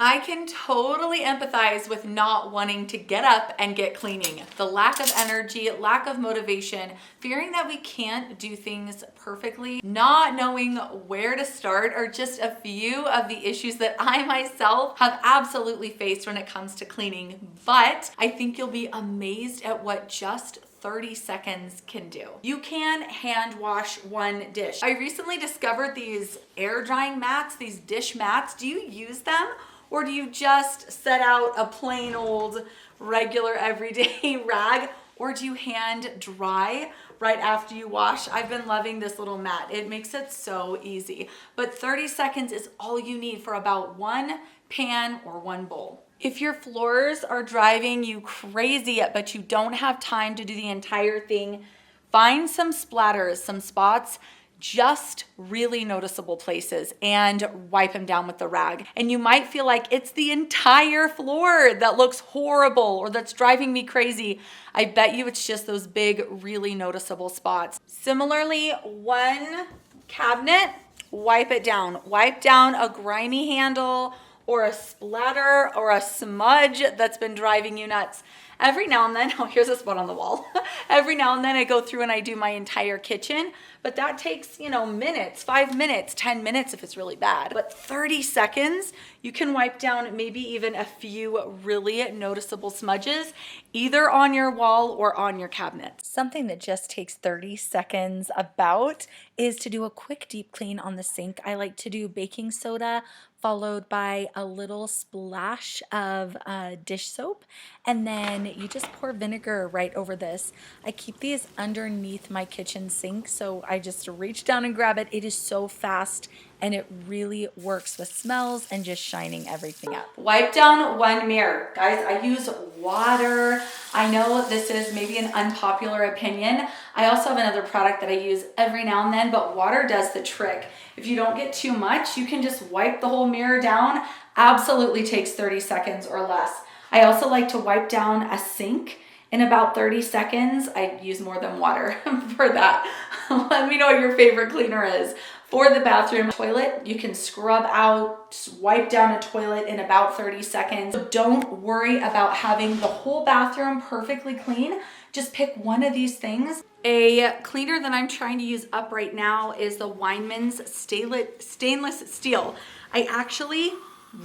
I can totally empathize with not wanting to get up and get cleaning. The lack of energy, lack of motivation, fearing that we can't do things perfectly, not knowing where to start are just a few of the issues that I myself have absolutely faced when it comes to cleaning. But I think you'll be amazed at what just 30 seconds can do. You can hand wash one dish. I recently discovered these air drying mats, these dish mats. Do you use them? Or do you just set out a plain old regular everyday rag? Or do you hand dry right after you wash? I've been loving this little mat. It makes it so easy. But 30 seconds is all you need for about one pan or one bowl. If your floors are driving you crazy, but you don't have time to do the entire thing, find some splatters, some spots, just really noticeable places, and wipe them down with the rag. And you might feel like it's the entire floor that looks horrible or that's driving me crazy. I bet you it's just those big, really noticeable spots. Similarly, one cabinet, wipe it down. Wipe down a grimy handle or a splatter or a smudge that's been driving you nuts. Every now and then, oh, here's a spot on the wall. Every now and then I go through and I do my entire kitchen, but that takes, minutes, 5 minutes, 10 minutes if it's really bad. But 30 seconds, you can wipe down maybe even a few really noticeable smudges, either on your wall or on your cabinet. Something that just takes 30 seconds about is to do a quick deep clean on the sink. I like to do baking soda followed by a little splash of dish soap, and then you just pour vinegar right over this. I keep these underneath my kitchen sink, so I just reach down and grab it. It is so fast and it really works with smells and just shining everything up. Wipe down one mirror. Guys, I use water. I know this is maybe an unpopular opinion. I also have another product that I use every now and then, but water does the trick. If you don't get too much, you can just wipe the whole mirror down. Absolutely takes 30 seconds or less. I also like to wipe down a sink in about 30 seconds. I use more than water for that. Let me know what your favorite cleaner is. For the bathroom toilet, you can scrub out, wipe down a toilet in about 30 seconds. So don't worry about having the whole bathroom perfectly clean. Just pick one of these things. A cleaner that I'm trying to use up right now is the Weinmann's stainless steel. I actually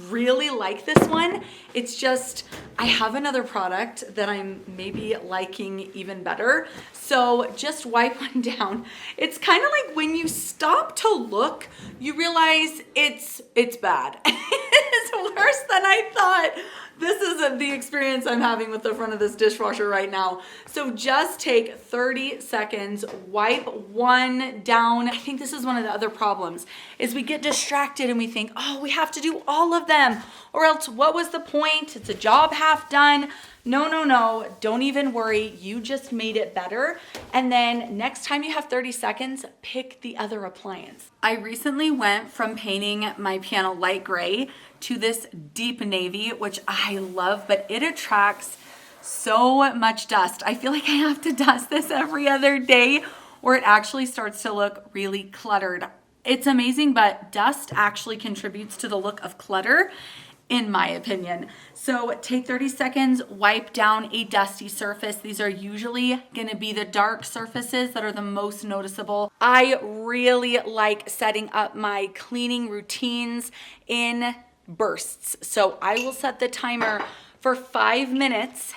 really like this one. It's just, I have another product that I'm maybe liking even better. So just wipe one down. It's kind of like when you stop to look, you realize it's bad. It's worse than I thought. This is the experience I'm having with the front of this dishwasher right now. So just take 30 seconds, wipe one down. I think this is one of the other problems is we get distracted and we think, oh, we have to do all of them or else what was the point? It's a job half done. No, don't even worry. You just made it better. And then next time you have 30 seconds, pick the other appliance. I recently went from painting my piano light gray to this deep navy, which I love, but it attracts so much dust. I feel like I have to dust this every other day or it actually starts to look really cluttered. It's amazing, but dust actually contributes to the look of clutter, in my opinion. So take 30 seconds, wipe down a dusty surface. These are usually going to be the dark surfaces that are the most noticeable. I really like setting up my cleaning routines in bursts. So I will set the timer for 5 minutes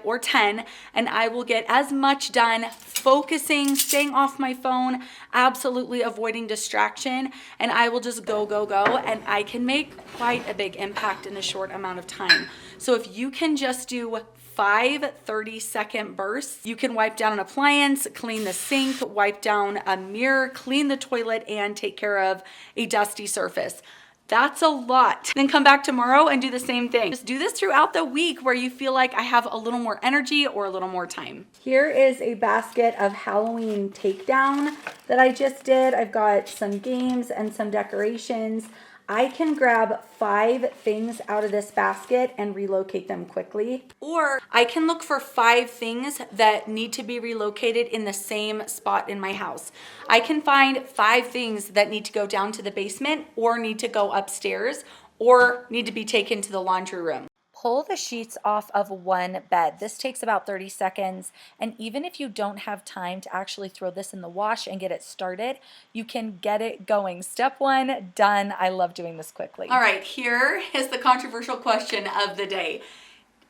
or 10, and I will get as much done focusing, staying off my phone, absolutely avoiding distraction, and I will just go, and I can make quite a big impact in a short amount of time. So if you can just do 5 30-second bursts, you can wipe down an appliance, clean the sink, wipe down a mirror, clean the toilet, and take care of a dusty surface. That's a lot. Then come back tomorrow and do the same thing. Just do this throughout the week where you feel like I have a little more energy or a little more time. Here is a basket of Halloween takedown that I just did. I've got some games and some decorations. I can grab 5 things out of this basket and relocate them quickly. Or I can look for 5 things that need to be relocated in the same spot in my house. I can find 5 things that need to go down to the basement or need to go upstairs or need to be taken to the laundry room. Pull the sheets off of one bed. This takes about 30 seconds, and even if you don't have time to actually throw this in the wash and get it started, you can get it going. Step one, done. I love doing this quickly. All right, here is the controversial question of the day.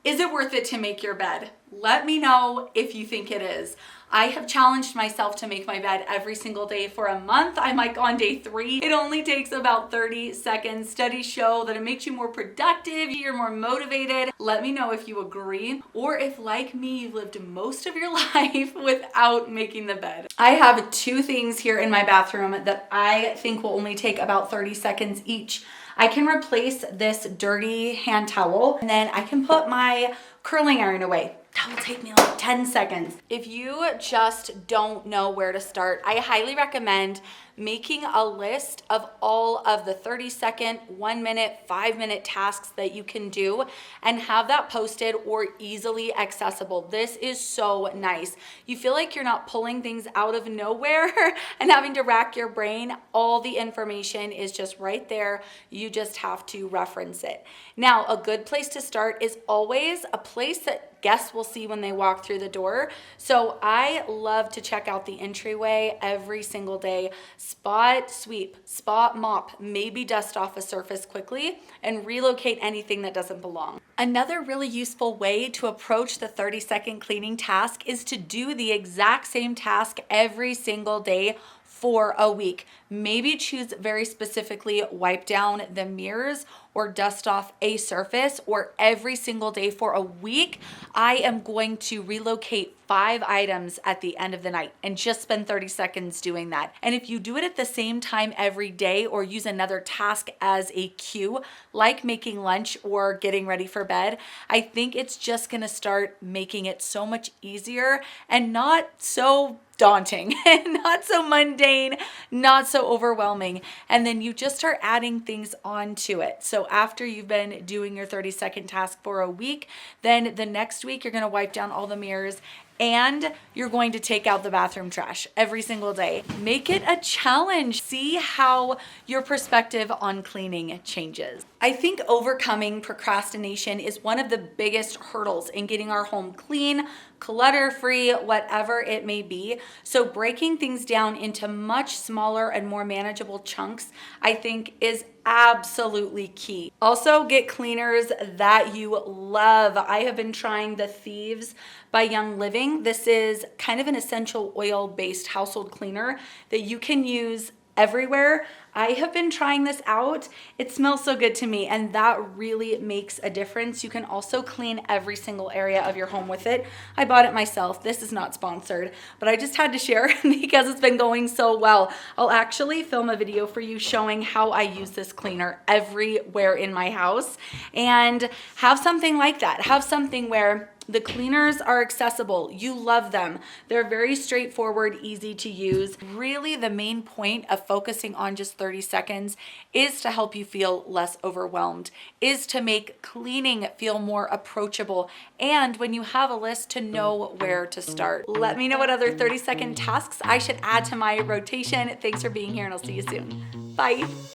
Is it worth it to make your bed? Let me know if you think it is. I have challenged myself to make my bed every single day for a month. I'm like on day 3. It only takes about 30 seconds. Studies show that it makes you more productive, you're more motivated. Let me know if you agree, or if, like me, you lived most of your life without making the bed. I have 2 things here in my bathroom that I think will only take about 30 seconds each. I can replace this dirty hand towel, and then I can put my curling iron away. That will take me like 10 seconds. If you just don't know where to start, I highly recommend making a list of all of the 30-second, 1-minute, 5-minute tasks that you can do and have that posted or easily accessible. This is so nice. You feel like you're not pulling things out of nowhere and having to rack your brain. All the information is just right there. You just have to reference it. Now, a good place to start is always a place that guests will see when they walk through the door. So I love to check out the entryway every single day. Spot sweep, spot mop, maybe dust off a surface quickly and relocate anything that doesn't belong. Another really useful way to approach the 30-second cleaning task is to do the exact same task every single day for a week. Maybe choose very specifically wipe down the mirrors or dust off a surface, or every single day for a week, I am going to relocate 5 items at the end of the night and just spend 30 seconds doing that. And if you do it at the same time every day or use another task as a cue, like making lunch or getting ready for bed, I think it's just gonna start making it so much easier and not so daunting and not so mundane, not so overwhelming. And then you just start adding things onto it. So after you've been doing your 30-second task for a week, then the next week you're going to wipe down all the mirrors and you're going to take out the bathroom trash every single day. Make it a challenge. See how your perspective on cleaning changes. I think overcoming procrastination is one of the biggest hurdles in getting our home clean, clutter-free, whatever it may be. So breaking things down into much smaller and more manageable chunks, I think, is absolutely key. Also, get cleaners that you love. I have been trying the Thieves by Young Living. This is kind of an essential oil-based household cleaner that you can use everywhere. I have been trying this out. It smells so good to me, and that really makes a difference. You can also clean every single area of your home with it. I bought it myself. This is not sponsored, but I just had to share because it's been going so well. I'll actually film a video for you showing how I use this cleaner everywhere in my house, and have something like that. Have something where the cleaners are accessible. You love them. They're very straightforward, easy to use. Really, the main point of focusing on just 30 seconds is to help you feel less overwhelmed, is to make cleaning feel more approachable, and when you have a list, to know where to start. Let me know what other 30-second tasks I should add to my rotation. Thanks for being here, and I'll see you soon. Bye.